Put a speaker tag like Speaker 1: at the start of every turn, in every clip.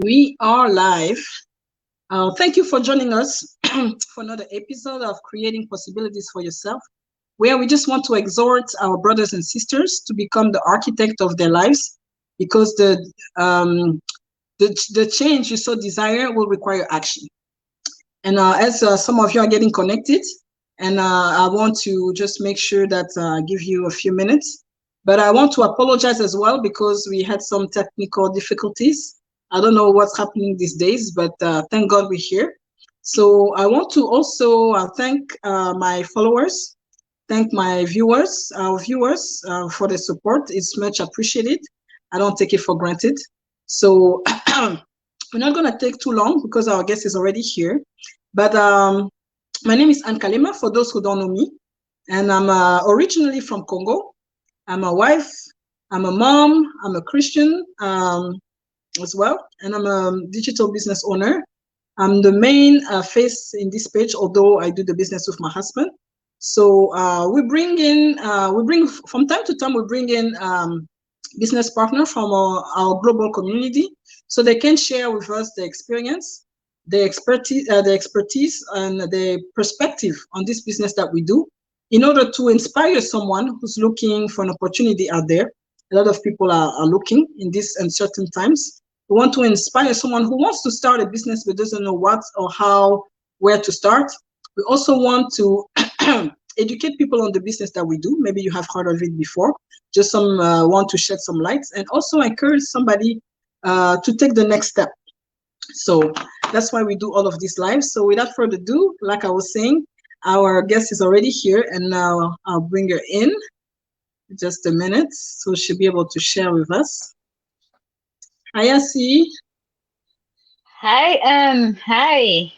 Speaker 1: We are live. Thank you for joining us for another episode of Creating Possibilities for Yourself, where we just want to exhort our brothers and sisters to become the architect of their lives, because the change you so desire will require action. And as some of you are getting connected, and I want to just make sure that I give you a few minutes. But I want to apologize as well because we had some technical difficulties. I don't know what's happening these days, but thank God we're here. So I want to also thank my followers, thank my viewers, our viewers for the support. It's much appreciated. I don't take it for granted. So we're not going to take too long because our guest is already here. But my name is Anne Kalema, for those who don't know me. And I'm originally from Congo. I'm a wife, I'm a mom, I'm a Christian as well, and I'm a digital business owner. I'm the main face in this page, although I do the business with my husband. So we bring from time to time, we bring in business partner from our global community so they can share with us their experience, the expertise and the perspective on this business that we do, in order to inspire someone who's looking for an opportunity out there. A lot of people are looking in these uncertain times. We want to inspire someone who wants to start a business but doesn't know what or how, where to start. We also want to educate people on the business that we do. Maybe you have heard of it before. Just some want to shed some light, and also encourage somebody to take the next step. So that's why we do all of these lives. So without further ado, like I was saying, our guest is already here, and now I'll bring her in just a minute so she'll be able to share with us. Hi, Assy.
Speaker 2: Hi, Anne. Hi.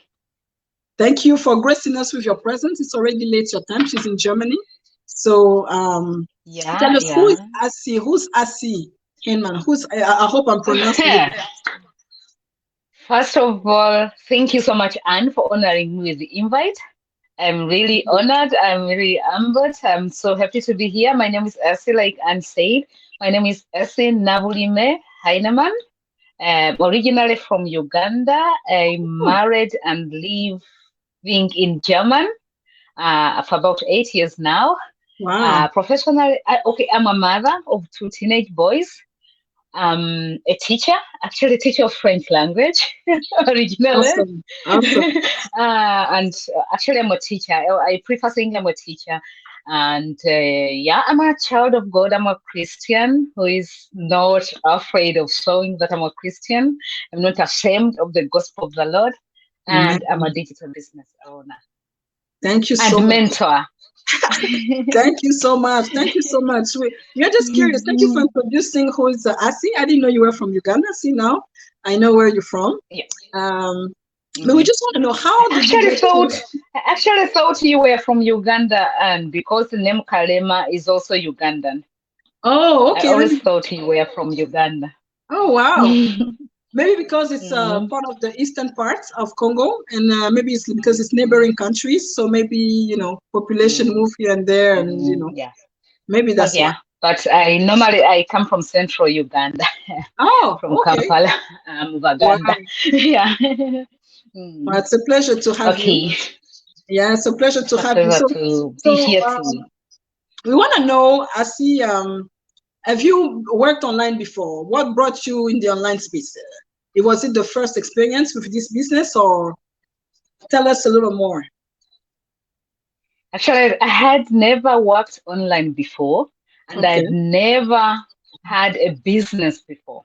Speaker 1: Thank you for gracing us with your presence. It's already late your time. She's in Germany. So tell us, who is
Speaker 2: Yeah.
Speaker 1: Assy? Who's Assy Heinemann? I hope I'm pronouncing it.
Speaker 2: First of all, thank you so much, Anne, for honoring me with the invite. I'm really honored. I'm really humbled. I'm so happy to be here. My name is Assy, like Anne said. My name is Assy Nabulime Heinemann. Originally from Uganda. I'm married and living in Germany for about 8 years now.
Speaker 1: Wow.
Speaker 2: Professionally, I'm a mother of two teenage boys. A teacher, actually a teacher of French language originally.
Speaker 1: Awesome. Awesome.
Speaker 2: And actually I'm a teacher. I prefer saying I'm a teacher. And yeah, I'm a child of God. I'm a Christian who is not afraid of showing that I'm a Christian. I'm not ashamed of the gospel of the Lord.
Speaker 1: Amen.
Speaker 2: And I'm a digital business owner
Speaker 1: Thank you so
Speaker 2: and
Speaker 1: much.
Speaker 2: mentor.
Speaker 1: Thank you so much. Thank you so much. You're just curious. Thank you for introducing who is Assy. I didn't know you were from Uganda. See, now I know where you're from.
Speaker 2: Yeah.
Speaker 1: Um, but we just want to know, how
Speaker 2: I
Speaker 1: did you
Speaker 2: actually
Speaker 1: get to...
Speaker 2: thought I actually thought you were from Uganda, and because the name Kalema is also Ugandan.
Speaker 1: Oh,
Speaker 2: I
Speaker 1: okay.
Speaker 2: always thought you were from Uganda.
Speaker 1: Oh, wow. Maybe because it's
Speaker 2: Mhm.
Speaker 1: part of the eastern part of Congo, and maybe it's because it's neighboring countries. So maybe, population
Speaker 2: Mm,
Speaker 1: move here and there, and,
Speaker 2: yeah.
Speaker 1: maybe
Speaker 2: But
Speaker 1: that's why.
Speaker 2: yeah, but I come from central Uganda,
Speaker 1: Oh,
Speaker 2: from
Speaker 1: okay.
Speaker 2: Kampala,
Speaker 1: Wow.
Speaker 2: Uganda. Yeah.
Speaker 1: Well,
Speaker 2: Mm.
Speaker 1: it's a pleasure to have you.
Speaker 2: Okay.
Speaker 1: Yeah, it's a pleasure to
Speaker 2: It's a
Speaker 1: have you.
Speaker 2: pleasure
Speaker 1: So,
Speaker 2: to be
Speaker 1: so
Speaker 2: here
Speaker 1: um,
Speaker 2: too.
Speaker 1: we want to know, Assy, have you worked online before? What brought you in the online space? Was it the first experience with this business, or tell us a little more?
Speaker 2: Actually, I had never worked online before, and
Speaker 1: Okay.
Speaker 2: I'd never had a business before.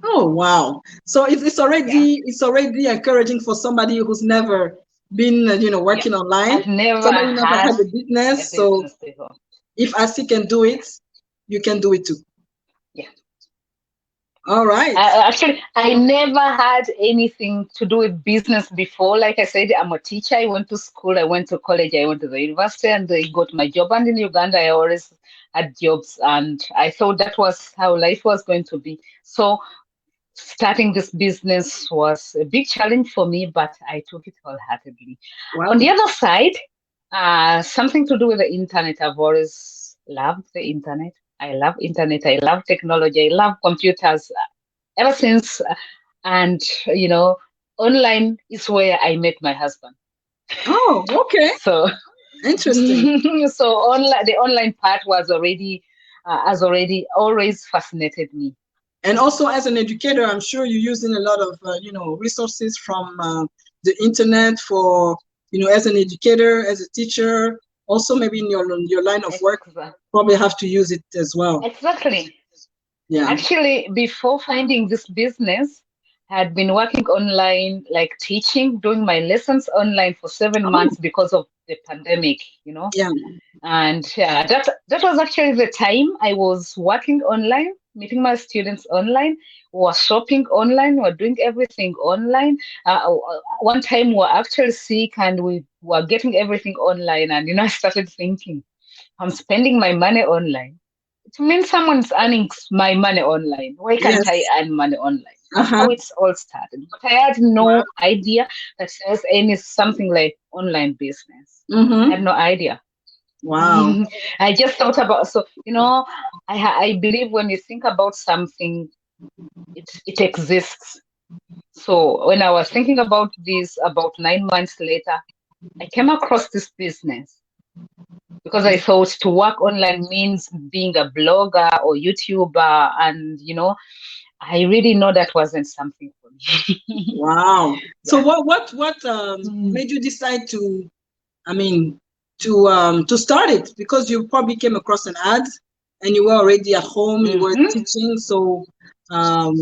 Speaker 1: Oh, wow. So it's
Speaker 2: Yeah,
Speaker 1: already encouraging for somebody who's never been,
Speaker 2: yeah.
Speaker 1: working online.
Speaker 2: I've never
Speaker 1: Somebody who never
Speaker 2: had
Speaker 1: had a
Speaker 2: a
Speaker 1: business. So
Speaker 2: business before.
Speaker 1: if Assy can do it, you can do it too.
Speaker 2: Yeah.
Speaker 1: All right.
Speaker 2: I never had anything to do with business before. Like I said, I'm a teacher. I went to school, I went to college, I went to the university, and I got my job. And in Uganda, I always had jobs, and I thought that was how life was going to be. So starting this business was a big challenge for me, but I took it wholeheartedly. On the
Speaker 1: Wow.
Speaker 2: other side, something to do with the internet. I've always loved the internet. I love internet. I love technology. I love computers. Ever since And, you know, online is where I met my husband.
Speaker 1: Oh, okay.
Speaker 2: So,
Speaker 1: Interesting.
Speaker 2: so online, the online part was already, has already always fascinated me.
Speaker 1: And also, as an educator, I'm sure you're using a lot of, resources from the internet for, as an educator, as a teacher. Also, maybe in your line of work, probably have to use it as well.
Speaker 2: Exactly.
Speaker 1: Yeah.
Speaker 2: Actually, before finding this business, I had been working online, like teaching, doing my lessons online for 7 months
Speaker 1: Oh,
Speaker 2: because of the pandemic, you know.
Speaker 1: yeah.
Speaker 2: And yeah, that was actually the time I was working online, meeting my students online, was shopping online, were doing everything online. One time we were actually sick and we were getting everything online. And I started thinking, I'm spending my money online. It means someone's earning my money online. Why can't I
Speaker 1: Yes.
Speaker 2: earn money online? That's
Speaker 1: Uh-huh.
Speaker 2: how it's all started. But I had
Speaker 1: Wow.
Speaker 2: no idea that there's any something like online business. I had
Speaker 1: Mm-hmm.
Speaker 2: no idea.
Speaker 1: Wow.
Speaker 2: I just thought about, so I believe when you think about something, it exists. So when I was thinking about this about 9 months later, I came across this business because I thought to work online means being a blogger or YouTuber, and I really know that wasn't something for me.
Speaker 1: Wow. So
Speaker 2: Yeah.
Speaker 1: what
Speaker 2: Mm.
Speaker 1: made you decide to, I mean, to start it? Because you probably came across an ad and you were already at home, you were
Speaker 2: Mhm.
Speaker 1: teaching. So um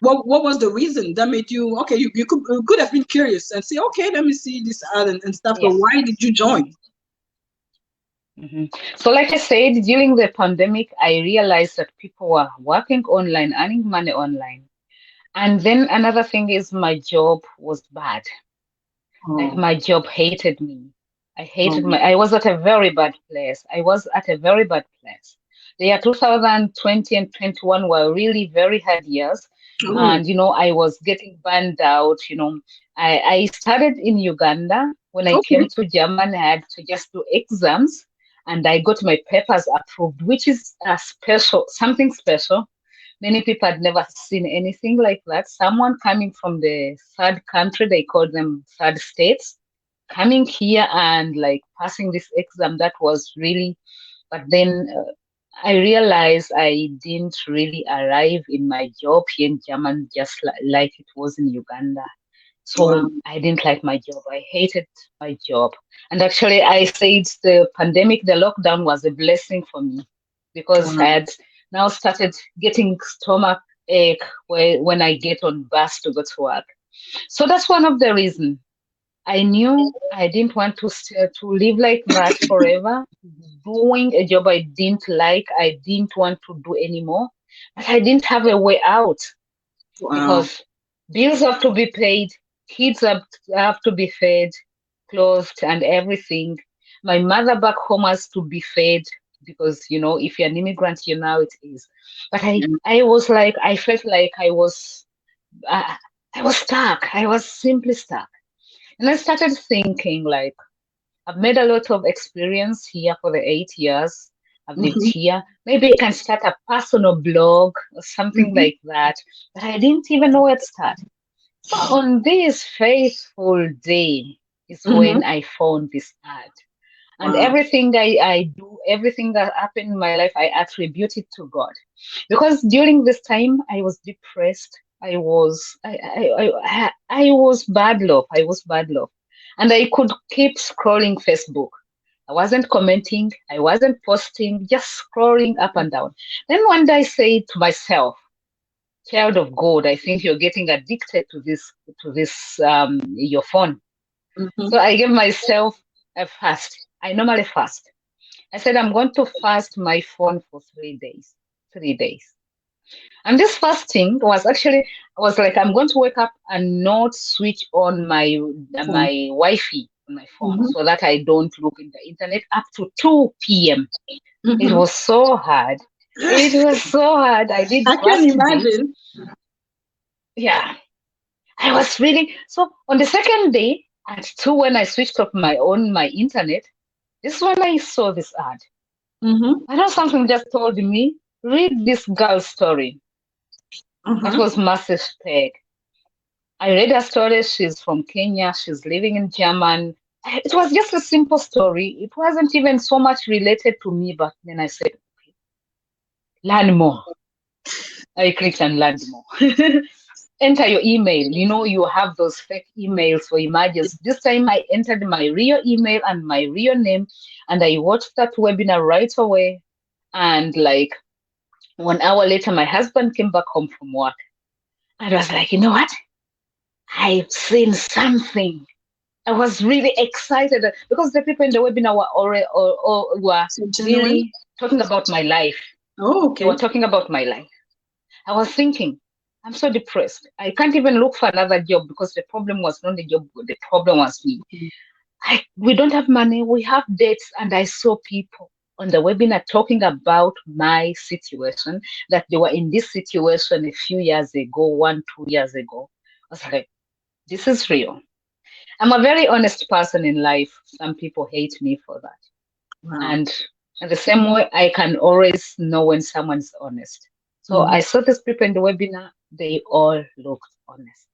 Speaker 1: what was the reason that made you, okay, you could have been curious and say, okay, let me see this ad and stuff, but
Speaker 2: Yes.
Speaker 1: why did you join?
Speaker 2: So, like I said, during the pandemic, I realized that people were working online, earning money online. And then another thing is my job was bad. Like
Speaker 1: Oh,
Speaker 2: my job hated me.
Speaker 1: oh,
Speaker 2: I was at a very bad place. I was at a very bad place. The year 2020 and 21 were really very hard years.
Speaker 1: oh,
Speaker 2: And, I was getting burned out. I started in Uganda. When I came
Speaker 1: okay.
Speaker 2: to Germany, I had to just do exams and I got my papers approved, which is a special, something special. Many people had never seen anything like that. Someone coming from the third country, they call them third states, coming here and like passing this exam, that was really, but then I realized I didn't really arrive in my job here in Germany just like it was in Uganda.
Speaker 1: Wow,
Speaker 2: So I didn't like my job. I hated my job. And actually, I said the pandemic, the lockdown was a blessing for me because I
Speaker 1: wow,
Speaker 2: had now started getting stomach ache when I get on bus to go to work. So that's one of the reasons. I knew I didn't want to live like that forever, doing a job I didn't like, I didn't want to do anymore, but I didn't have a way out
Speaker 1: wow.
Speaker 2: because bills have to be paid, kids have to be fed, clothed, and everything. My mother back home has to be fed because if you're an immigrant, it is. But
Speaker 1: Yeah.
Speaker 2: I was like, I felt like uh, I was stuck. I was simply stuck, and I started thinking like, I've made a lot of experience here for the 8 years I've lived
Speaker 1: Mm-hmm,
Speaker 2: here. Maybe I can start a personal blog or something
Speaker 1: mm-hmm,
Speaker 2: like that. But I didn't even know where to start. So on this faithful day is
Speaker 1: mm-hmm.
Speaker 2: when I found this ad. And
Speaker 1: Wow.
Speaker 2: everything I do, everything that happened in my life, I attribute it to God. Because during this time, I was depressed. I was bad love. I was bad love. And I could keep scrolling Facebook. I wasn't commenting. I wasn't posting, just scrolling up and down. Then one day I said to myself, child of God, I think you're getting addicted to this your phone.
Speaker 1: Mm-hmm,
Speaker 2: So I gave myself a fast. I normally fast. I said I'm going to fast my phone for 3 days. 3 days. And this fasting was like I'm going to wake up and not switch on
Speaker 1: phone.
Speaker 2: my Wi-Fi on my phone
Speaker 1: Mm-hmm,
Speaker 2: so that I don't look in the internet up to 2 p.m. It
Speaker 1: mm-hmm.
Speaker 2: was so hard. It was so hard. I did
Speaker 1: I can
Speaker 2: fasting.
Speaker 1: imagine.
Speaker 2: Yeah. I was really so on the second day at 2 when I switched off my internet, this is when I saw this ad.
Speaker 1: Mm-hmm,
Speaker 2: I know something just told me, read this girl's story. That
Speaker 1: uh-huh.
Speaker 2: was massive mistake. I read her story. She's from Kenya. She's living in Germany. It was just a simple story. It wasn't even so much related to me, but then I said, learn more. I clicked and learned more. Enter your email. You know, you have those fake emails for images. This time I entered my real email and my real name, and I watched that webinar right away. And like 1 hour later, my husband came back home from work. And I was like, you know what? I've seen something. I was really excited because the people in the webinar were already were
Speaker 1: So genuine.
Speaker 2: really talking about my life.
Speaker 1: Oh,
Speaker 2: They were
Speaker 1: okay.
Speaker 2: talking about my life. I was thinking, I'm so depressed. I can't even look for another job because the problem was not the job, the problem was me. We don't have money, we have debts, and I saw people on the webinar talking about my situation, that they were in this situation a few years ago, 1, 2 years ago. I was like, this is real. I'm a very honest person in life. Some people hate me for that.
Speaker 1: Wow.
Speaker 2: And in the same way, I can always know when someone's honest. So I saw these people in the webinar, they all looked honest.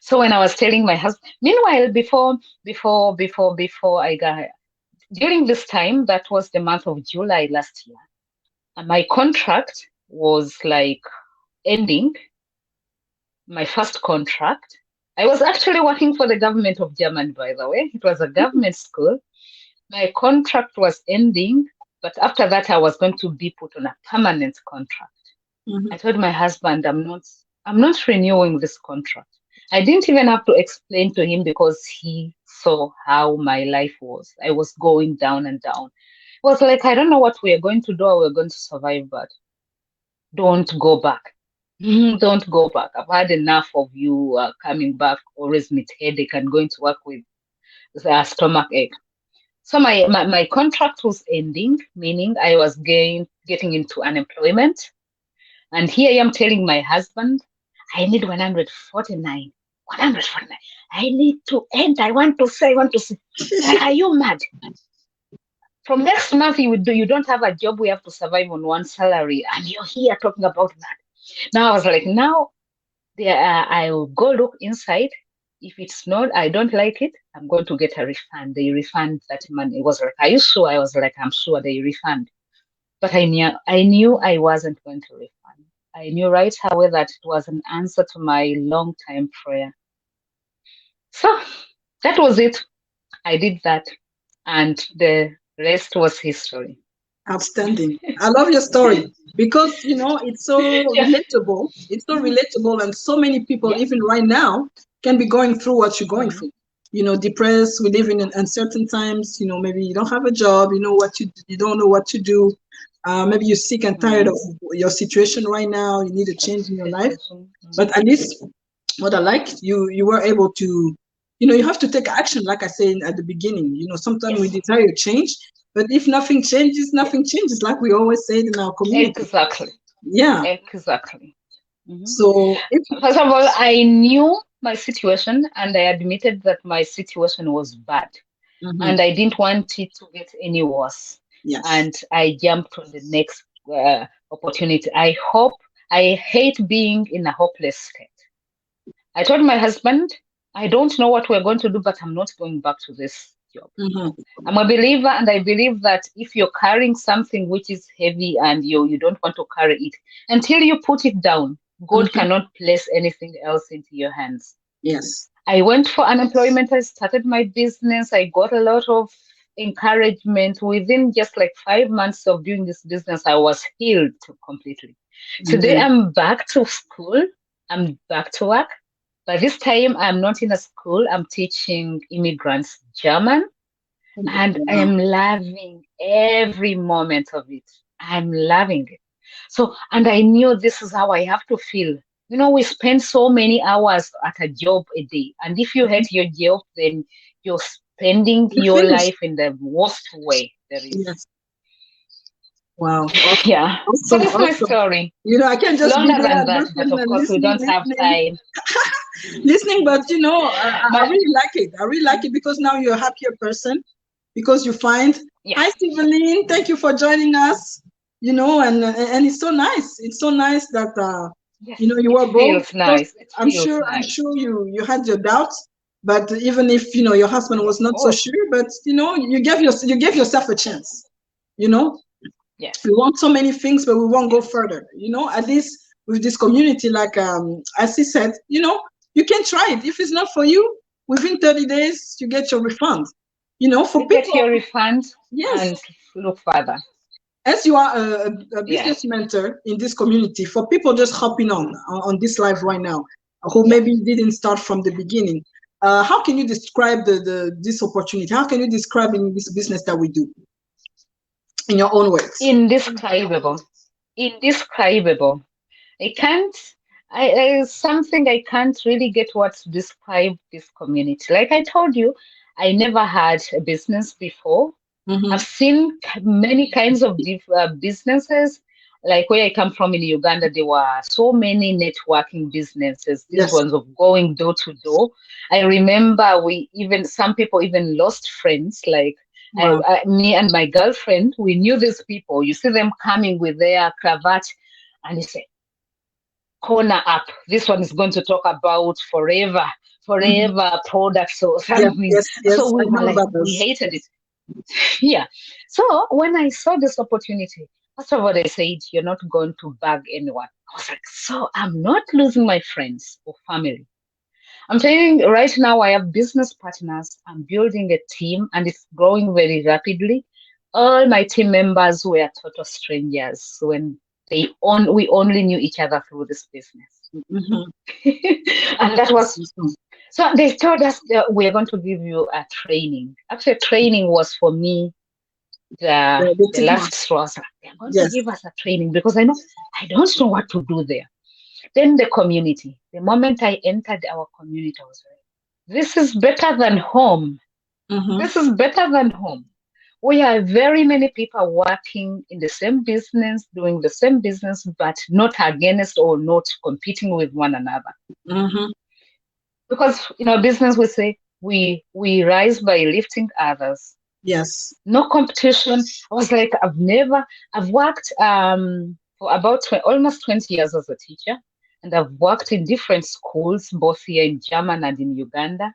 Speaker 2: So when I was telling my husband, meanwhile, before I got, during this time, that was the month of July last year, and my contract was like ending, my first contract. I was actually working for the government of Germany, by the way. It was a government school. My contract was ending, but after that, I was going to be put on a permanent contract. I told my husband, I'm not renewing this contract. I didn't even have to explain to him because he saw how my life was. I was going down and down. It was like, I don't know what we are going to do or we're going to survive, but don't go back. Don't go back. I've had enough of you coming back, always with headache and going to work with a stomach ache. So my contract was ending, meaning I was getting into unemployment. And here I am telling my husband, I need 149. 149. I need to end. I want to say. Like, are you mad? From next month, you don't have a job. We have to survive on one salary. And you're here talking about that. Now I was like, now I will go look inside. If it's not, I don't like it, I'm going to get a refund. They refund that money. It was like, are you sure? I was like, I'm sure they refund. But I knew I wasn't going to refund. I knew right away that it was an answer to my long time prayer. So that was it. I did that. And the rest was history.
Speaker 1: Outstanding. I love your story because it's so
Speaker 2: Yes.
Speaker 1: relatable. It's so relatable, and so many people, even right now, can be going through what you're going through. Depressed. We live in uncertain times. Maybe you don't have a job. You don't know what to do. Maybe you're sick and tired of your situation right now. You need a change in your life. But at least, what I like, you were able to, you have to take action. Like I said at the beginning, sometimes we desire change. But if nothing changes, like we always say in our community.
Speaker 2: Exactly.
Speaker 1: Yeah.
Speaker 2: Exactly.
Speaker 1: So,
Speaker 2: first of all, I knew my situation and I admitted that my situation was bad. And I didn't want it to get any worse.
Speaker 1: Yes.
Speaker 2: And I jumped to the next opportunity. I hate being in a hopeless state. I told my husband, I don't know what we're going to do, but I'm not going back to this job. I'm a believer, and I believe that if you're carrying something which is heavy and you don't want to carry it, until you put it down, God cannot place anything else into your hands.
Speaker 1: Yes.
Speaker 2: I went for unemployment. I started my business. I got a lot of encouragement. Within just like 5 months of doing this business, I was healed completely. Today, I'm back to school. I'm back to work. But this time, I'm not in a school. I'm teaching immigrants German. And I am loving every moment of it. I'm loving it. So, and I knew this is how I have to feel. We spend so many hours at a job a day. And if you hate your job, then you're spending your life in the worst way there is.
Speaker 1: Yes. Wow.
Speaker 2: Yeah. So that's my story.
Speaker 1: I can't just
Speaker 2: longer
Speaker 1: be there
Speaker 2: than that, but of course we don't have time.
Speaker 1: Listening, but I really like it. I really like it because now you're a happier person because you find.
Speaker 2: Yes.
Speaker 1: Hi, Steveline. Thank you for joining us. And it's so nice. It's so nice that
Speaker 2: Yes,
Speaker 1: You
Speaker 2: it
Speaker 1: were bold.
Speaker 2: feels nice. It
Speaker 1: I'm
Speaker 2: feels
Speaker 1: sure. I'm
Speaker 2: nice.
Speaker 1: sure you had your doubts, but even if your husband was
Speaker 2: Of
Speaker 1: not so
Speaker 2: course.
Speaker 1: sure, but you gave yourself a chance. You know,
Speaker 2: Yes.
Speaker 1: we want so many things, but we won't go further. At least with this community, like Assy said, you can try it. If it's not for you, within 30 days you get your refund. For
Speaker 2: You get
Speaker 1: people,
Speaker 2: your refund
Speaker 1: yes,
Speaker 2: and look further.
Speaker 1: as you are a
Speaker 2: Yeah.
Speaker 1: business mentor in this community, for people just hopping on this live right now, who
Speaker 2: Yeah.
Speaker 1: maybe didn't start from the beginning, how can you describe this opportunity? How can you describe in this business that we do in your own words?
Speaker 2: Indescribable. Indescribable. I can't, something I can't really get what to describe this community. Like I told you, I never had a business before.
Speaker 1: Mm-hmm.
Speaker 2: I've seen many kinds of businesses. Like where I come from in Uganda, there were so many networking businesses. These
Speaker 1: Yes.
Speaker 2: ones of going door to door. I remember some people even lost friends. Like
Speaker 1: Wow.
Speaker 2: me and my girlfriend, we knew these people. You see them coming with their cravat, and you say, corner up. This one is going to talk about
Speaker 1: Mm-hmm.
Speaker 2: forever products or
Speaker 1: Yes,
Speaker 2: something.
Speaker 1: yes,
Speaker 2: So
Speaker 1: yes. I
Speaker 2: we were
Speaker 1: know
Speaker 2: like,
Speaker 1: about
Speaker 2: we
Speaker 1: those.
Speaker 2: hated it.
Speaker 1: Yes.
Speaker 2: Yeah. So when I saw this opportunity, first of all, I said, you're not going to bug anyone. I was like, so I'm not losing my friends or family. I'm telling you, right now, I have business partners. I'm building a team and it's growing very rapidly. All my team members were total strangers when we only knew each other through this business.
Speaker 1: Mm-hmm.
Speaker 2: And that
Speaker 1: That's
Speaker 2: was
Speaker 1: awesome.
Speaker 2: so they told us that we're going to give you a training. Actually, training was for me
Speaker 1: The
Speaker 2: the
Speaker 1: tick mark.
Speaker 2: last straw. I was like, they're going to
Speaker 1: Yes.
Speaker 2: give us a training because I don't know what to do there. Then the community. The moment I entered our community, I was like, this is better than home.
Speaker 1: Mm-hmm.
Speaker 2: This is better than home. We are very many people working in the same business, doing the same business, but not against or not competing with one another.
Speaker 1: Mm-hmm.
Speaker 2: Because in our business, we say we rise by lifting others.
Speaker 1: Yes.
Speaker 2: No competition. I was like, I've worked for about almost 20 years as a teacher, and I've worked in different schools, both here in Germany and in Uganda.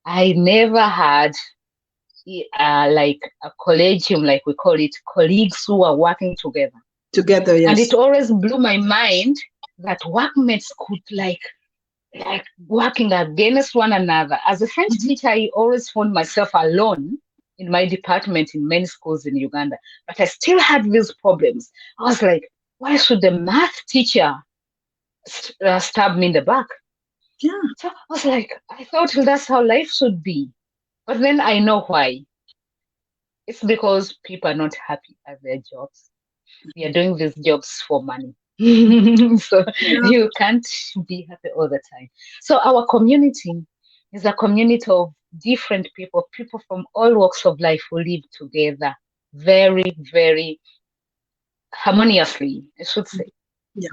Speaker 2: I never had like a collegium, like we call it, colleagues who are working together.
Speaker 1: Together,
Speaker 2: And it
Speaker 1: yes.
Speaker 2: always blew my mind that workmates could like working against one another. As a French
Speaker 1: Mm-hmm.
Speaker 2: teacher, I always found myself alone in my department in many schools in Uganda, but I still had these problems. I was like, why should the math teacher stab me in the back?
Speaker 1: Yeah.
Speaker 2: So I was like, I thought that's how life should be. But then I know why. It's because people are not happy at their jobs. We are doing these jobs for money. So
Speaker 1: Yeah.
Speaker 2: you can't be happy all the time. So our community is a community of different people from all walks of life who live together very, very harmoniously, I should say.
Speaker 1: Yeah.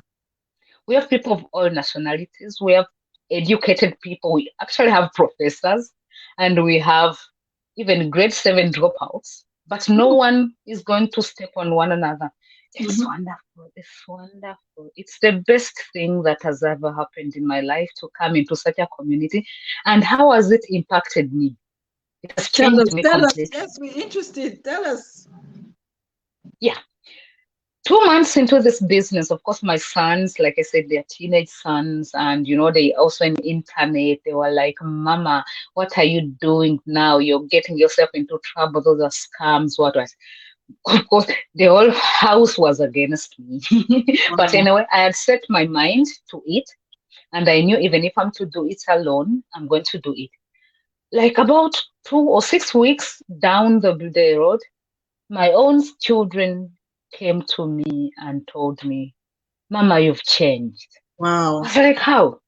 Speaker 2: We have people of all nationalities. We have educated people. We actually have professors and we have even grade 7 dropouts, but no
Speaker 1: Oh.
Speaker 2: one is going to step on one another. It's
Speaker 1: Mm-hmm.
Speaker 2: wonderful. It's wonderful. It's the best thing that has ever happened in my life to come into such a community. And how has it impacted me? It has
Speaker 1: Tell
Speaker 2: changed
Speaker 1: us.
Speaker 2: me
Speaker 1: Tell us.
Speaker 2: completely.
Speaker 1: Yes, we're interested. Tell us.
Speaker 2: Yeah. 2 months into this business, of course, my sons, like I said, they're teenage sons, and they also in internet. They were like, "Mama, what are you doing now? You're getting yourself into trouble. Those are scams. What was?" Of course, the whole house was against me. But
Speaker 1: Wow.
Speaker 2: anyway, I had set my mind to it, and I knew even if I'm to do it alone, I'm going to do it. Like about 2 or 6 weeks down the road, my own children came to me and told me, Mama, you've changed. I
Speaker 1: Wow.
Speaker 2: was like, how?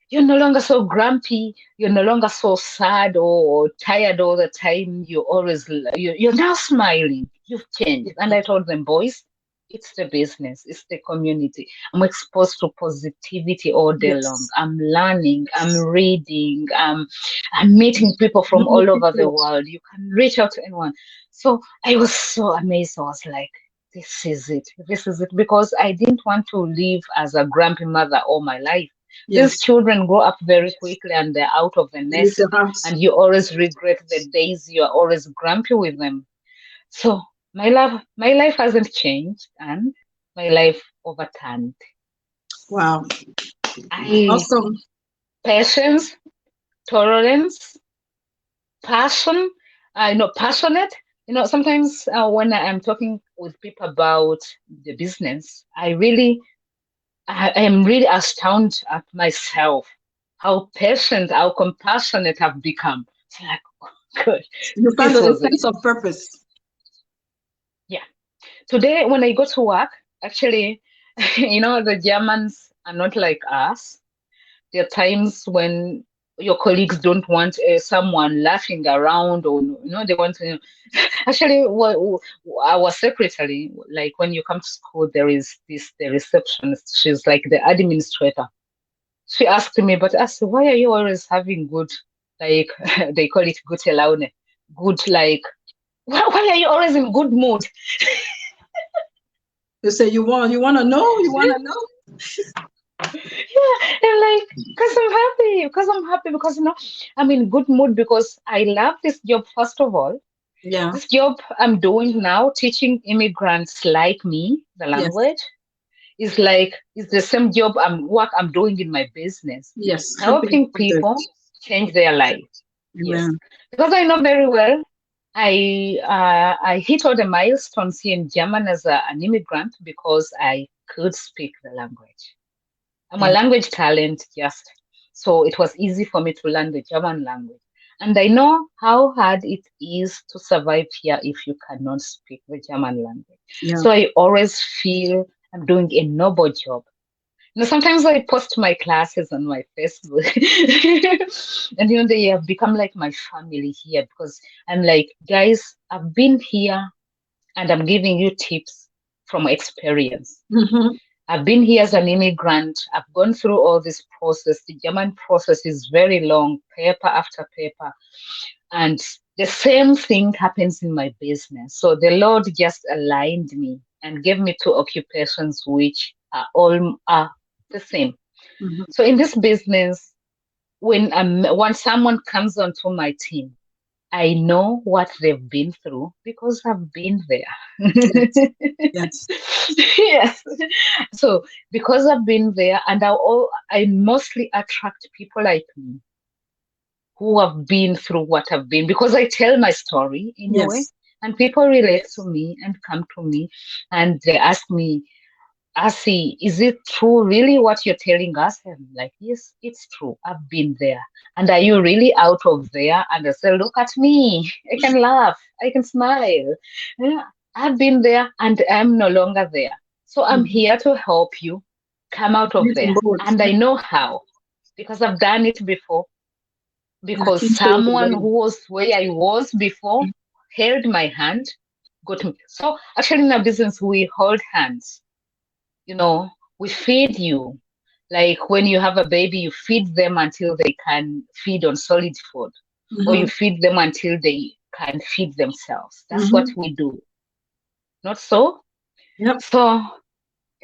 Speaker 2: You're no longer so grumpy. You're no longer so sad or tired all the time. You're now smiling. You've changed. And I told them, boys, it's the business, it's the community. I'm exposed to positivity all day long.
Speaker 1: Yes.
Speaker 2: I'm learning, I'm reading, I'm meeting people from
Speaker 1: Many
Speaker 2: all over the
Speaker 1: people.
Speaker 2: world. You can reach out to anyone. So I was so amazed. I was like, this is it. This is it. Because I didn't want to live as a grumpy mother all my life. These
Speaker 1: Yes.
Speaker 2: children grow up very quickly and they're out of the
Speaker 1: Leave
Speaker 2: nest,
Speaker 1: the house.
Speaker 2: and you always regret the days you are always grumpy with them. So my life hasn't changed, and my life overturned.
Speaker 1: Wow.
Speaker 2: I
Speaker 1: Awesome.
Speaker 2: Patience, tolerance, passion. I know passionate. Sometimes when I am talking with people about the business, I am really astounded at myself, how patient, how compassionate I've become. It's like, oh, good,
Speaker 1: You found
Speaker 2: this
Speaker 1: a
Speaker 2: was it.
Speaker 1: sense of purpose.
Speaker 2: Yeah. Today, when I go to work, actually, the Germans are not like us. There are times when your colleagues don't want someone laughing around, or they want to. Actually, our secretary, like when you come to school, there is the receptionist. She's like the administrator. She asked me, but asked, why are you always having good, like they call it gute laune, good, like why are you always in good mood?
Speaker 1: You say you want to know, you want to know.
Speaker 2: Yeah, and like, because I'm happy, because I'm in good mood because I love this job. First of all,
Speaker 1: Yeah.
Speaker 2: this job I'm doing now, teaching immigrants like me the
Speaker 1: Yes.
Speaker 2: language, is the same job I'm doing in my business,
Speaker 1: Yes. Helping
Speaker 2: helping
Speaker 1: others.
Speaker 2: people change their life. Yes,
Speaker 1: Amen.
Speaker 2: because I know very well. I hit all the milestones here in German as an immigrant because I could speak the language. I'm a
Speaker 1: Yeah.
Speaker 2: language talent, just so it was easy for me to learn the German language. And I know how hard it is to survive here if you cannot speak the German language.
Speaker 1: Yeah.
Speaker 2: So I always feel I'm doing a noble job. Sometimes I post my classes on my Facebook, and they have become like my family here, because I'm like, guys, I've been here and I'm giving you tips from experience.
Speaker 1: Mm-hmm.
Speaker 2: I've been here as an immigrant. I've gone through all this process. The German process is very long, paper after paper. And the same thing happens in my business. So the Lord just aligned me and gave me two occupations which are the same.
Speaker 1: Mm-hmm.
Speaker 2: So in this business, when someone comes onto my team, I know what they've been through because I've been there.
Speaker 1: Yes. Yes.
Speaker 2: Yes. So because I've been there, and I mostly attract people like me who have been through what I've been, because I tell my story in a way,
Speaker 1: Yes.
Speaker 2: and people relate to me and come to me and they ask me, Assy, is it true really what you're telling us? I'm like, yes, it's true. I've been there. And are you really out of there? And I say, look at me. I can laugh. I can smile. Yeah, I've been there and I'm no longer there. So I'm
Speaker 1: Mm-hmm.
Speaker 2: here to help you come out of
Speaker 1: Get on
Speaker 2: there.
Speaker 1: board.
Speaker 2: And I know how, because I've done it before.
Speaker 1: And I
Speaker 2: Because
Speaker 1: can show you the
Speaker 2: someone
Speaker 1: way.
Speaker 2: who was where I was before held my hand, got me. So actually in our business, we hold hands. you know, we feed you. Like when you have a baby, you feed them until they can feed on solid food, or you
Speaker 1: Mm-hmm.
Speaker 2: feed them until they can feed themselves. That's what
Speaker 1: Mm-hmm.
Speaker 2: we do. Not so?
Speaker 1: Yep.
Speaker 2: So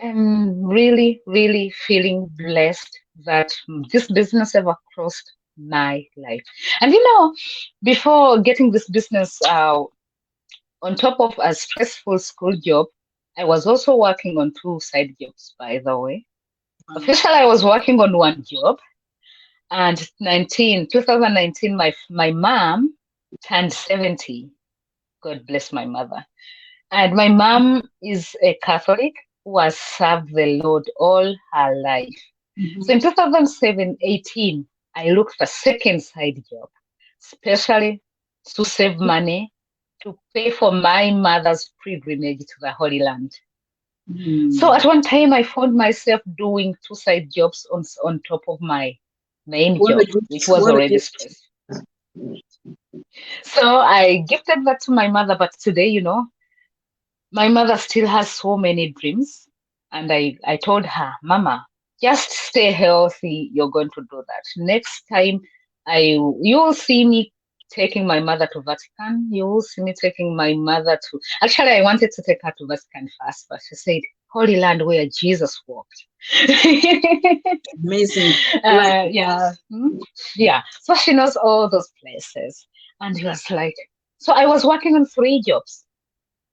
Speaker 2: I'm really, really feeling blessed that this business ever crossed my life. And before getting this business, on top of a stressful school job, I was also working on two side jobs, by the way.
Speaker 1: Wow.
Speaker 2: Officially, I was working on one job, and 2019, my mom turned 70. God bless my mother. And my mom is a Catholic who has served the Lord all her life.
Speaker 1: Mm-hmm.
Speaker 2: So in 2018, I looked for a second side job, especially to save money to pay for my mother's pilgrimage to the Holy Land. So
Speaker 1: Mm.
Speaker 2: at one time, I found myself doing two side jobs on top of my main
Speaker 1: What a
Speaker 2: job,
Speaker 1: gift.
Speaker 2: which was
Speaker 1: What a
Speaker 2: already
Speaker 1: gift.
Speaker 2: stressful. So I gifted that to my mother. But today, my mother still has so many dreams. And I told her, Mama, just stay healthy. You're going to do that. Next time, you'll see me taking my mother to Vatican. You will see me taking my mother to. Actually, I wanted to take her to Vatican first, but she said, "Holy Land where Jesus walked."
Speaker 1: Amazing. Right.
Speaker 2: Yeah. Yeah. So she knows all those places. And he was like, so I was working on 3 jobs.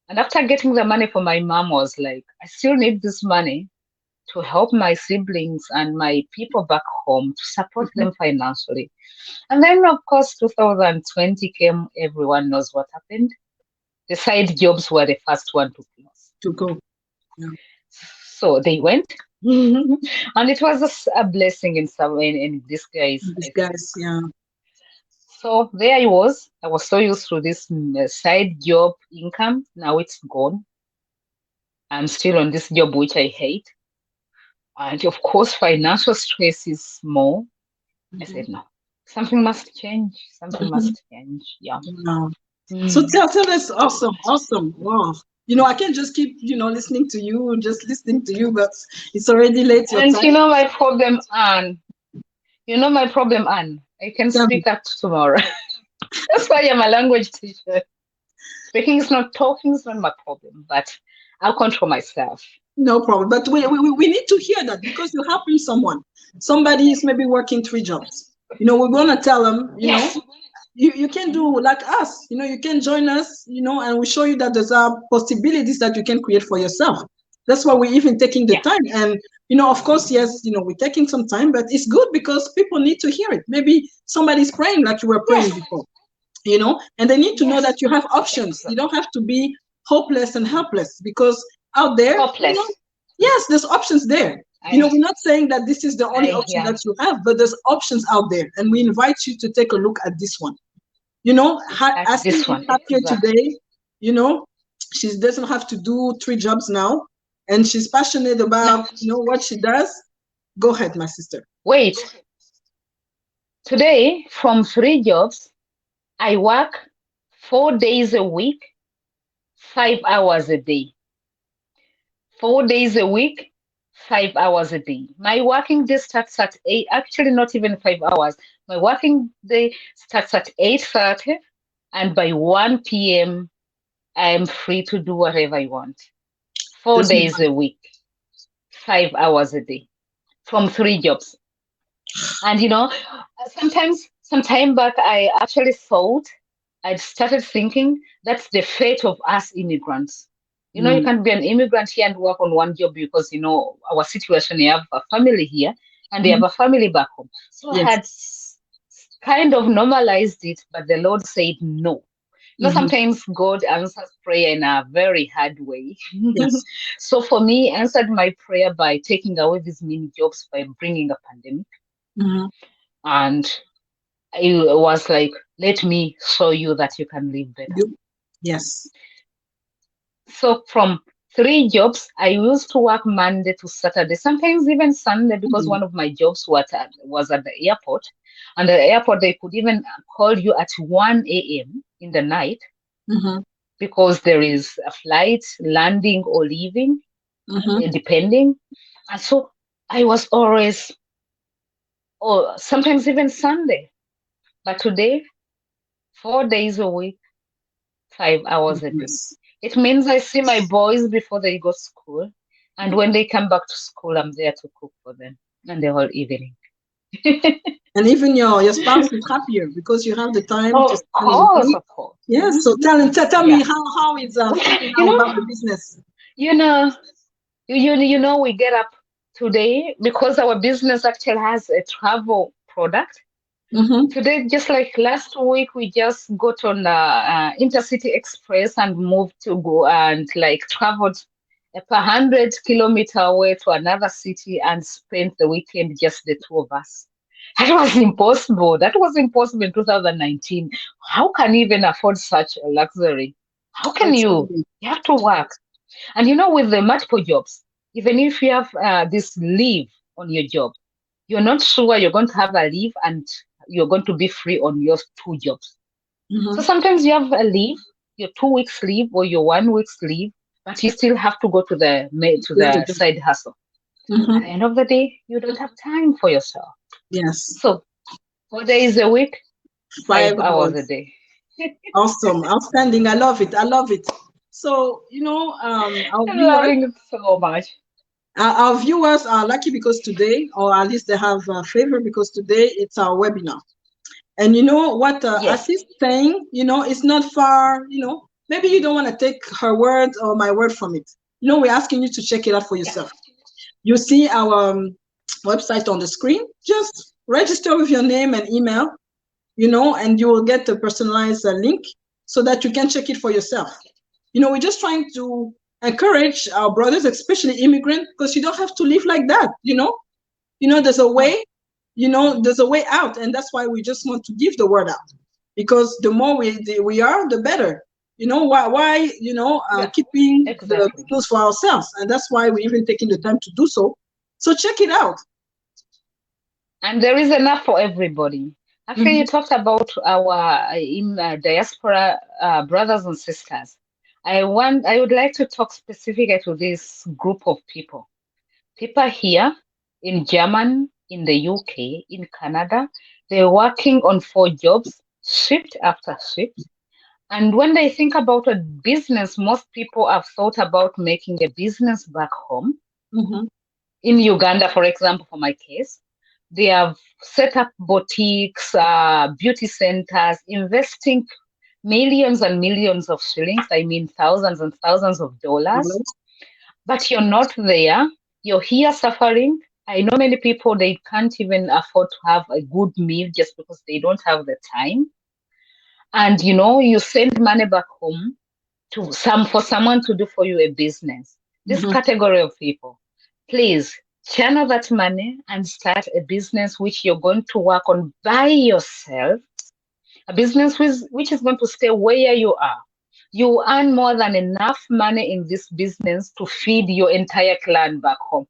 Speaker 2: And after getting the money for my mom, was like, I still need this money to help my siblings and my people back home to support them financially. And then, of course, 2020 came. Everyone knows what happened. The side jobs were the first one to close.
Speaker 1: To go. Yeah.
Speaker 2: So they went. And it was a blessing in some way in disguise,
Speaker 1: These
Speaker 2: I think.
Speaker 1: guys, yeah.
Speaker 2: So there I was. I was so used to this side job income. Now it's gone. I'm still on this job which I hate. And of course, financial stress is more. I said, no, something must change. Something must change. Yeah.
Speaker 1: Wow. So tell us, awesome. Wow. I can't just keep, listening to you, just listening to you, but it's already late your
Speaker 2: And
Speaker 1: time.
Speaker 2: my problem, Anne. My problem, Anne. I can speak up tomorrow. That's why I'm a language teacher. Speaking is not talking is not my problem, but I'll control myself.
Speaker 1: No problem. But we need to hear that because you're helping someone. Somebody is maybe working 3 jobs. We're going to tell them,
Speaker 2: Yes.
Speaker 1: you can do like us, you can join us, and we show you that there's possibilities that you can create for yourself. That's why we're even taking the time. And, of course, yes, we're taking some time, but it's good because people need to hear it. Maybe somebody's praying like you were praying before, and they need to know that you have options. You don't have to be hopeless and helpless because out there, yes, there's options there. We're not saying that this is the only option that you have, but there's options out there. And we invite you to take a look at this one. Assy is up here today, she doesn't have to do 3 jobs now. And she's passionate about, what she does. Go ahead, my sister.
Speaker 2: Wait. Today, from 3 jobs, I work 4 days a week, 5 hours a day. 4 days a week, 5 hours a day. My working day starts at 8, actually not even 5 hours. My working day starts at 8:30, and by 1 p.m., I am free to do whatever I want. 4 days a week, 5 hours a day, from 3 jobs. And some time back, I actually thought, I'd started thinking that's the fate of us immigrants. You can be an immigrant here and work on 1 job because, our situation, you have a family here and they have a family back home. So I had kind of normalized it, but the Lord said no. Sometimes God answers prayer in a very hard way.
Speaker 1: Yes.
Speaker 2: So for me, answered my prayer by taking away these mini jobs by bringing a pandemic. And it was like, let me show you that you can live better.
Speaker 1: Yes.
Speaker 2: So from 3 jobs, I used to work Monday to Saturday, sometimes even Sunday, because one of my jobs was at the airport. And the airport, they could even call you at 1 a.m. in the night because there is a flight landing or leaving, depending. And so I was always, sometimes even Sunday. But today, 4 days a week, 5 hours a day. It means I see my boys before they go to school. And when they come back to school, I'm there to cook for them and the whole evening.
Speaker 1: And even your spouse is happier because you have the time to
Speaker 2: spend. Of course.
Speaker 1: Yes. So tell me how is about the business.
Speaker 2: We get up today because our business actually has a travel product. Today, just like last week, we just got on the Intercity Express and moved to go and traveled a 100-kilometer away to another city and spent the weekend, just the 2 of us. That was impossible. That was impossible in 2019. How can you even afford such a luxury? How can you? You have to work. And with the multiple jobs, even if you have this leave on your job, you're not sure you're going to have a leave and you're going to be free on your 2 jobs. So sometimes you have a leave, your 2 weeks leave or your 1 week's leave, but you still have to go to the side hustle. At the end of the day, you don't have time for yourself.
Speaker 1: Yes.
Speaker 2: So 4 days a week,
Speaker 1: 5
Speaker 2: 5 hours a
Speaker 1: hours.
Speaker 2: day.
Speaker 1: Awesome, outstanding. I love it. I love it. So, our
Speaker 2: I'm
Speaker 1: viewers,
Speaker 2: loving it so much.
Speaker 1: our viewers are lucky because today, or at least they have a favor because today it's our webinar. And you know what
Speaker 2: Yes.
Speaker 1: Assy is saying, it's not far, maybe you don't want to take her word or my word from it. We're asking you to check it out for
Speaker 2: Yeah.
Speaker 1: yourself. You see our website on the screen. Just register with your name and email, and you will get a personalized link so that you can check it for yourself. We're just trying to encourage our brothers, especially immigrants, because you don't have to live like that. There's a way, there's a way out, and that's why we just want to give the word out, because the more we are, the better. Why keeping the
Speaker 2: Exactly.
Speaker 1: news for ourselves, and that's why we're even taking the time to do so. So check it out.
Speaker 2: And there is enough for everybody. Actually, you
Speaker 1: Mm-hmm.
Speaker 2: talked about our diaspora brothers and sisters. I would like to talk specifically to this group of people. People here in Germany, in the UK, in Canada, they're working on 4 jobs, shift after shift. And when they think about a business, most people have thought about making a business back home.
Speaker 1: Mm-hmm.
Speaker 2: In Uganda, for example, for my case, they have set up boutiques, beauty centers, investing millions and millions of shillings, I mean thousands and thousands of dollars. But you're not there. You're here suffering. I know many people, they can't even afford to have a good meal just because they don't have the time. And you send money back home for someone to do for you a business. This
Speaker 1: Mm-hmm.
Speaker 2: category of people, please channel that money and start a business which you're going to work on by yourself, a business which is going to stay where you are. You earn more than enough money in this business to feed your entire clan back home.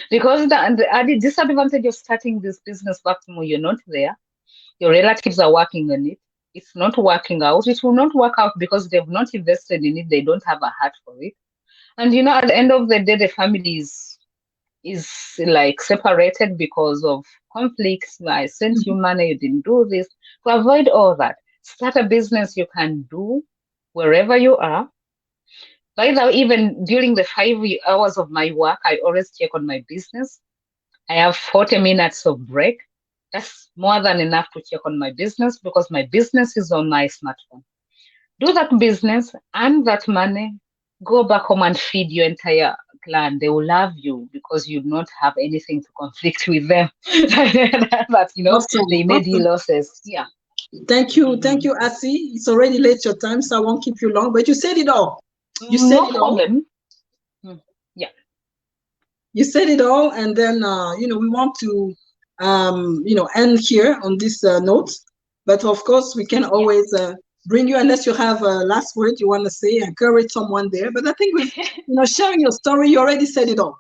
Speaker 2: Because the added disadvantage of starting this business back home, you're not there. Your relatives are working on it. It's not working out. It will not work out because they've not invested in it. They don't have a heart for it. And at the end of the day, the family is like separated because of conflicts. I sent you money, you didn't do this. To avoid all that, start a business you can do wherever you are. By the way, even during the 5 hours of my work, I always check on my business. I have 40 minutes of break. That's more than enough to check on my business because my business is on my smartphone. Do that business, earn that money, go back home and feed your entire clan. They will love you because you not have anything to conflict with them. But
Speaker 1: Awesome.
Speaker 2: they made you
Speaker 1: Awesome.
Speaker 2: losses. Yeah.
Speaker 1: Thank you. Thank
Speaker 2: Hmm.
Speaker 1: you, Assy. It's already late your time, so I won't keep you long. But you said it all. You said
Speaker 2: No
Speaker 1: it all.
Speaker 2: problem. Mm. Yeah.
Speaker 1: You said it all, and then we want to end here on this note. But of course, we can
Speaker 2: Yeah.
Speaker 1: always bring you, unless you have a last word you want to say, encourage someone there. But I think with sharing your story, you already said it all.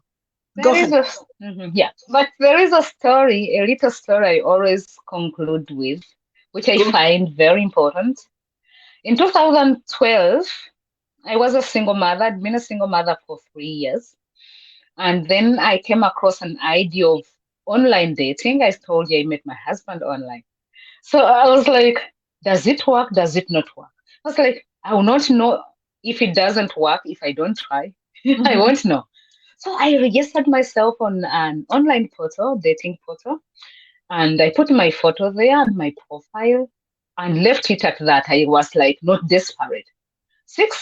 Speaker 1: Go
Speaker 2: There is
Speaker 1: ahead.
Speaker 2: a yeah, but there is a story, a little story I always conclude with, which I
Speaker 1: Go ahead.
Speaker 2: find very important. In 2012, I was a single mother. I'd been a single mother for 3 years. And then I came across an idea of online dating. I told you I met my husband online. So I was like, does it work? Does it not work? I was like, I will not know if it doesn't work if I don't try. I
Speaker 1: Mhm.
Speaker 2: won't know. So I registered myself on an online portal, dating portal, and I put my photo there and my profile and left it at that. I was like not desperate.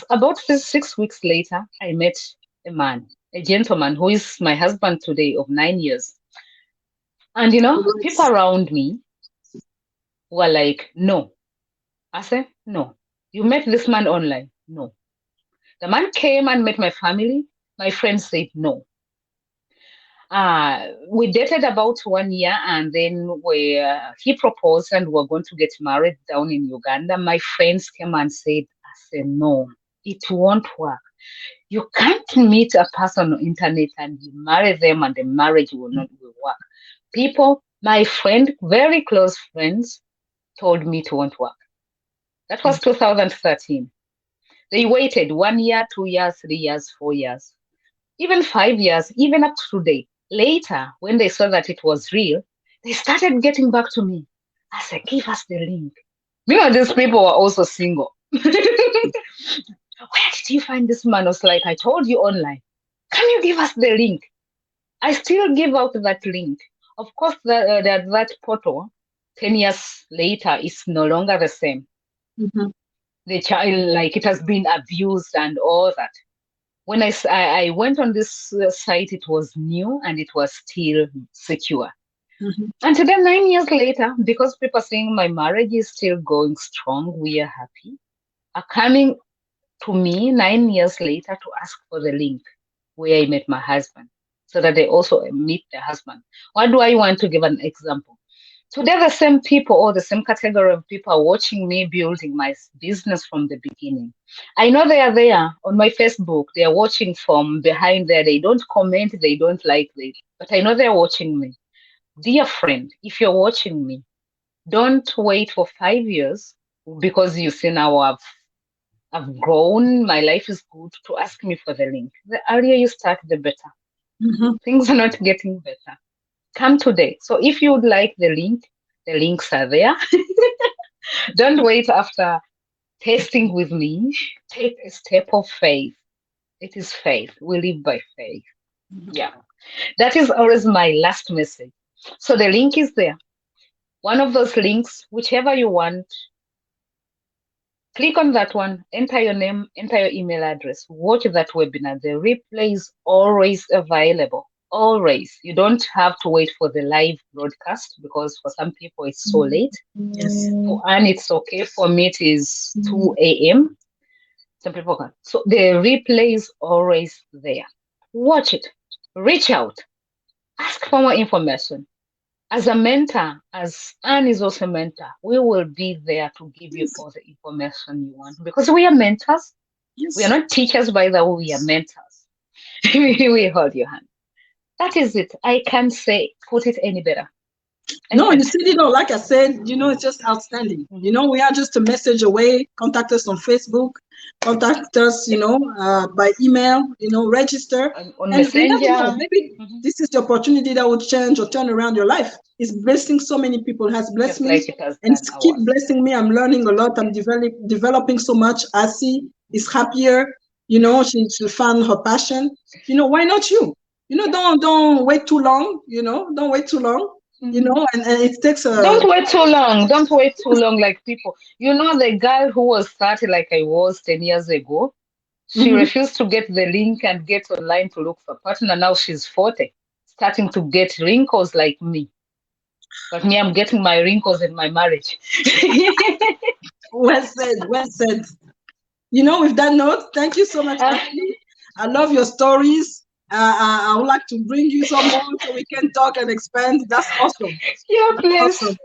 Speaker 2: About 6 weeks later, I met a man, a gentleman who is my husband today of 9 years. And people
Speaker 1: Congrats.
Speaker 2: around me were like, no. I said, no. You met this man online? No. The man came and met my family. My friends said no. We dated about 1 year and then he proposed and we were going to get married down in Uganda. My friends came and said, I said, no, it won't work. You can't meet a person on internet and you marry them and the marriage will work. People, my friend, very close friends, told me it won't work. That was 2013. They waited 1 year, 2 years, 3 years, 4 years, even 5 years, even up to today. Later, when they saw that it was real, they started getting back to me. I said, give us the link. Meanwhile, these people were also single. Where did you find this man? I was like, I told you online. Can you give us the link? I still give out that link. Of course, that photo 10 years later is no longer the same.
Speaker 1: Mm-hmm.
Speaker 2: The child, like, it has been abused and all that. When I went on this site, it was new and it was still secure.
Speaker 1: Mm-hmm.
Speaker 2: And then 9 years later, because people are saying my marriage is still going strong, we are happy, are coming to me 9 years later to ask for the link where I met my husband, so that they also meet their husband. Why do I want to give an example? Today, the same people or the same category of people are watching me building my business from the beginning. I know they are there on my Facebook. They are watching from behind there. They don't comment, they don't like it, but I know they're watching me. Dear friend, if you're watching me, don't wait for 5 years because you see now I've grown, my life is good, to ask me for the link. The earlier you start, the better.
Speaker 1: Mm-hmm.
Speaker 2: Things are not getting better. Come today. So if you would like the links are there. Don't wait after testing with me. Take a step of faith. It is faith. We live by faith. Yeah. That is always my last message. So the link is there. One of those links, whichever you want, click on that one, enter your name, enter your email address, watch that webinar. The replay is always available. Always. You don't have to wait for the live broadcast because for some people it's so late.
Speaker 1: Yes.
Speaker 2: For Anne, it's okay. For me, it is 2 a.m. Some people can. So the replay is always there. Watch it. Reach out. Ask for more information. As a mentor, as Anne is also a mentor, we will be there to give you all the information you want because we are mentors.
Speaker 1: Yes.
Speaker 2: We are not teachers, by the way, we are mentors. We hold your hand. That is it. I can't say, put it any better.
Speaker 1: No, you said it all. Like I said, it's just outstanding. We are just a message away. Contact us on Facebook. Contact us, by email. Register.
Speaker 2: On
Speaker 1: And you never
Speaker 2: Messenger.
Speaker 1: know. Maybe this is the opportunity that would change or turn around your life. It's blessing so many people. It has blessed
Speaker 2: Just
Speaker 1: me.
Speaker 2: like it has
Speaker 1: And
Speaker 2: done
Speaker 1: keep
Speaker 2: ours.
Speaker 1: blessing me. I'm learning a lot. I'm developing so much. Assy is happier. She found her passion. Why not you? Don't wait too long. Don't wait too long. And it takes a.
Speaker 2: Don't wait too long. Don't wait too long, like people. The girl who was 30 like I was 10 years ago, she refused to get the link and get online to look for a partner. Now she's 40, starting to get wrinkles like me. But me, I'm getting my wrinkles in my marriage.
Speaker 1: Well said. Well said. With that note, thank you so much, Assy. I love your stories. I would like to bring you some more so we can talk and expand. That's awesome.
Speaker 2: Yeah, please.
Speaker 1: Awesome.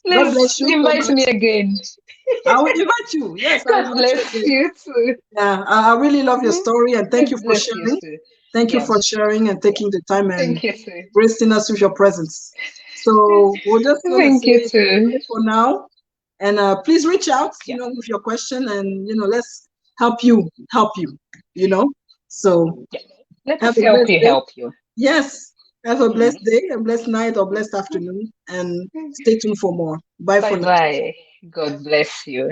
Speaker 2: Please
Speaker 1: God bless you.
Speaker 2: invite me again.
Speaker 1: I will invite you. Yes, I will
Speaker 2: God
Speaker 1: invite
Speaker 2: bless
Speaker 1: you again.
Speaker 2: you too.
Speaker 1: Yeah, I really love your story and thank you for
Speaker 2: Bless you
Speaker 1: sharing.
Speaker 2: too.
Speaker 1: Thank you for sharing and taking the time and
Speaker 2: Thank you too.
Speaker 1: gracing us with your presence. So we're just going to
Speaker 2: Thank you
Speaker 1: say
Speaker 2: too.
Speaker 1: bye for now. And please reach out, with your question and, let's help you. So
Speaker 2: Let
Speaker 1: have
Speaker 2: us
Speaker 1: a
Speaker 2: help
Speaker 1: blessed
Speaker 2: you
Speaker 1: day.
Speaker 2: help you.
Speaker 1: Yes. Have a blessed day, a blessed night or blessed afternoon and stay tuned for more. Bye for now.
Speaker 2: Bye. God bless you.